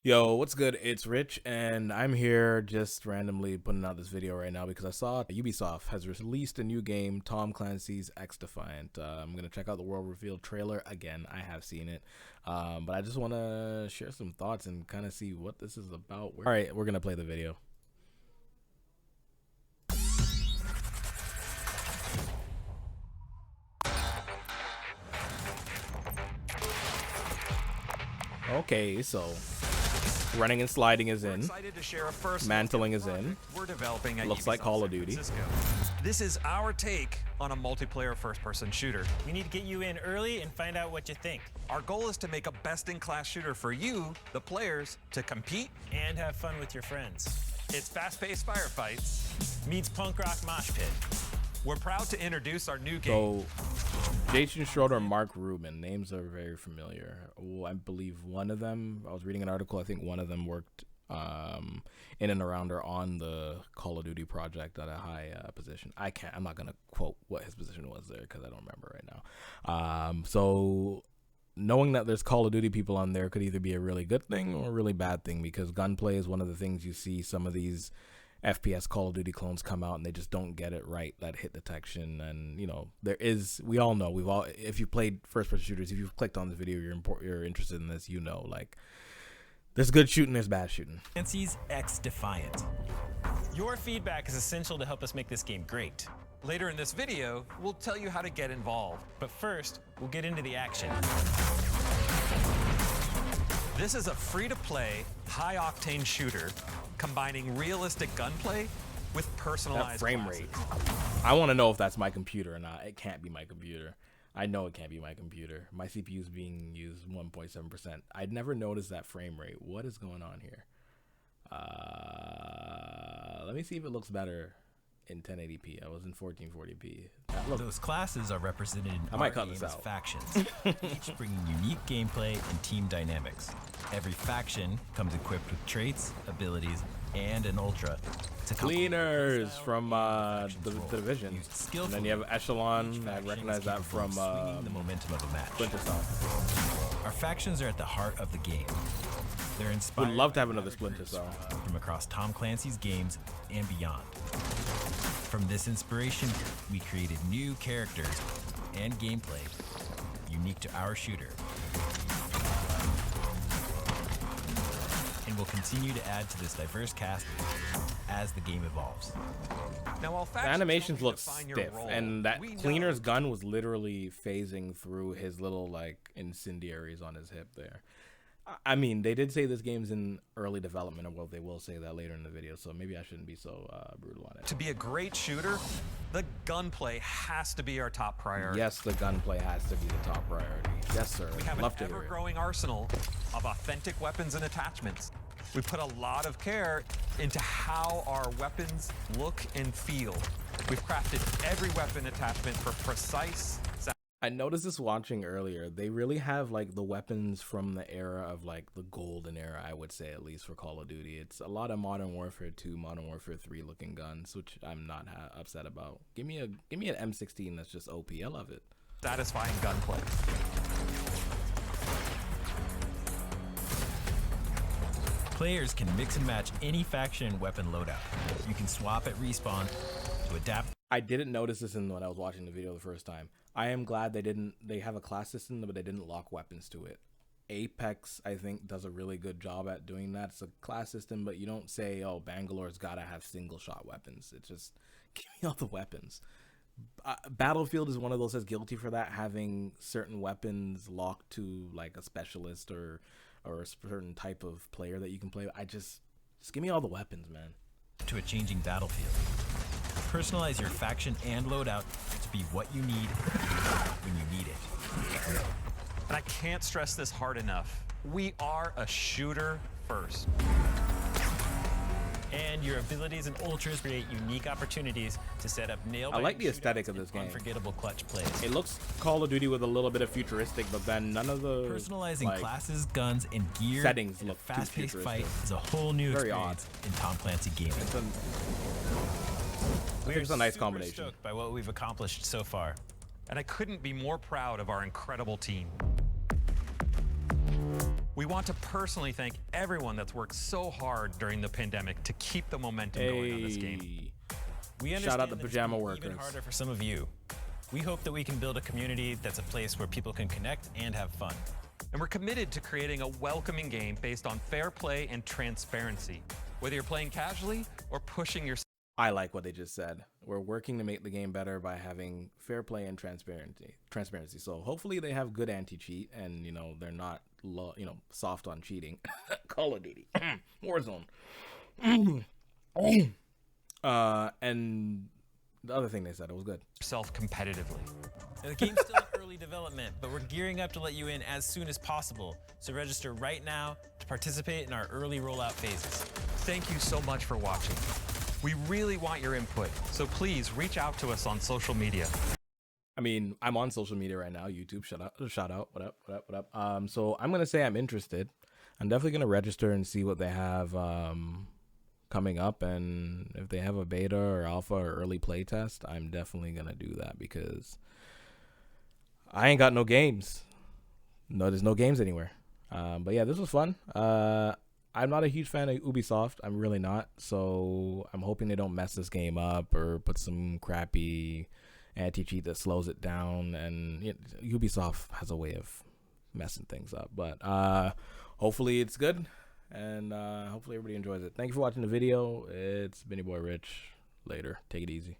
Yo, what's good? It's Rich, and I'm here just randomly putting out this video right now because I saw Ubisoft has released a new game, Tom Clancy's XDefiant. I'm going to check out the World Reveal trailer again. I have seen it, but I just want to share some thoughts and kind of see what this is about. All right, we're going to play the video. Okay, so running and sliding is in. Mantling is in. We're developing at Looks Ubisoft like Call of San Duty. Francisco. This is our take on a multiplayer first-person shooter. We need to get you in early and find out what you think. Our goal is to make a best-in-class shooter for you, the players, to compete. And have fun with your friends. It's fast-paced firefights. Meets punk rock mosh pit. We're proud to introduce our new game. So, Jason Schroeder and Mark Rubin, names are very familiar. Well, I believe one of them, I was reading an article, I think one of them worked in and around or on the Call of Duty project at a high position. I'm not going to quote what his position was there because I don't remember right now. So knowing that there's Call of Duty people on there could either be a really good thing or a really bad thing, because gunplay is one of the things you see some of these FPS Call of Duty clones come out and they just don't get it right, that hit detection. And you know, we all know, if you played first person shooters, if you've clicked on this video, you're interested in this, you know, like, there's good shooting, there's bad shooting. Clancy's XDefiant. Your feedback is essential to help us make this game great. Later in this video, we'll tell you how to get involved. But first, we'll get into the action. This is a free-to-play, high-octane shooter combining realistic gunplay with personalized that frame classes. rate. I want to know if that's my computer or not. It can't be my computer. I know it can't be my computer. My CPU is being used 1.7%. I'd never noticed that frame rate. What is going on here? Let me see if it looks better in 1080p. I was in 1440p. Those classes are represented in I might cut this as out. factions, each bringing unique gameplay and team dynamics. Every faction comes equipped with traits, abilities, and an ultra to Cleaners from the Division. And then you have Echelon. I recognize that from the momentum of a match. Splinter Cell. Our factions are at the heart of the game. They're inspired. Would love to have by another Splinter Cell from across Tom Clancy's games and beyond. From this inspiration, we created new characters and gameplay unique to our shooter. And we'll continue to add to this diverse cast as the game evolves. Now, while The animations look stiff, role, and that we Cleaner's know gun was literally phasing through his little like incendiaries on his hip there. I mean, they did say this game's in early development, or well, they will say that later in the video, so maybe I shouldn't be so brutal on it. to be a great shooter, the gunplay has to be our top priority. Yes, the gunplay has to be the top priority. Yes, sir. We have Love an to hear it. ever-growing arsenal of authentic weapons and attachments. We put a lot of care into how our weapons look and feel. We've crafted every weapon attachment for precise sound. I noticed this watching earlier. They really have like the weapons from the era of like the golden era, I would say, at least for Call of Duty. It's a lot of Modern Warfare 2, Modern Warfare 3 looking guns, which I'm not upset about. Give me an M16 that's just OP. I love it. Satisfying gunplay. Players can mix and match any faction and weapon loadout. You can swap at respawn to adapt. I didn't notice this when I was watching the video the first time. I am glad they have a class system, but they didn't lock weapons to it. Apex, I think, does a really good job at doing that. It's a class system, but you don't say, oh, Bangalore's gotta have single shot weapons. It's just, give me all the weapons. Battlefield is one of those that's guilty for that, having certain weapons locked to like a specialist or a certain type of player that you can play. Just give me all the weapons, man. To a changing battlefield. Personalize your faction and loadout to be what you need when you need it. And I can't stress this hard enough. We are a shooter first. And your abilities and ultras create unique opportunities to set up nail-biting I like the aesthetic of this game. unforgettable clutch plays. It looks Call of Duty with a little bit of futuristic, but then none of the Personalizing like, classes, guns, and gear settings in a look too fast-paced fight futuristic. is a whole new Very experience in Tom Clancy gaming. I think it's a nice super combination. stoked by what we've accomplished so far. And I couldn't be more proud of our incredible team. We want to personally thank everyone that's worked so hard during the pandemic to keep the momentum going on this game. We Shout understand out the that it's pajama been workers. even harder for some of you. We hope that we can build a community that's a place where people can connect and have fun. And we're committed to creating a welcoming game based on fair play and transparency. Whether you're playing casually or pushing your... I like what they just said. We're working to make the game better by having fair play and transparency. So hopefully they have good anti-cheat and, you know, they're not, soft on cheating. Call of Duty. Warzone. And the other thing they said, it was good. ...self competitively. Now, the game's still in early development, but we're gearing up to let you in as soon as possible. So register right now to participate in our early rollout phases. Thank you so much for watching. We really want your input, so please reach out to us on social media. I mean, I'm on social media right now. YouTube, shout out. What up? So I'm gonna say I'm interested. I'm definitely gonna register and see what they have coming up, and if they have a beta or alpha or early play test, I'm definitely gonna do that because I ain't got no games. No, there's no games anywhere. But yeah, this was fun. I'm not a huge fan of Ubisoft. I'm really not. So I'm hoping they don't mess this game up or put some crappy anti-cheat that slows it down. And Ubisoft has a way of messing things up. But hopefully it's good. And hopefully everybody enjoys it. Thank you for watching the video. It's been your boy Rich. Later. Take it easy.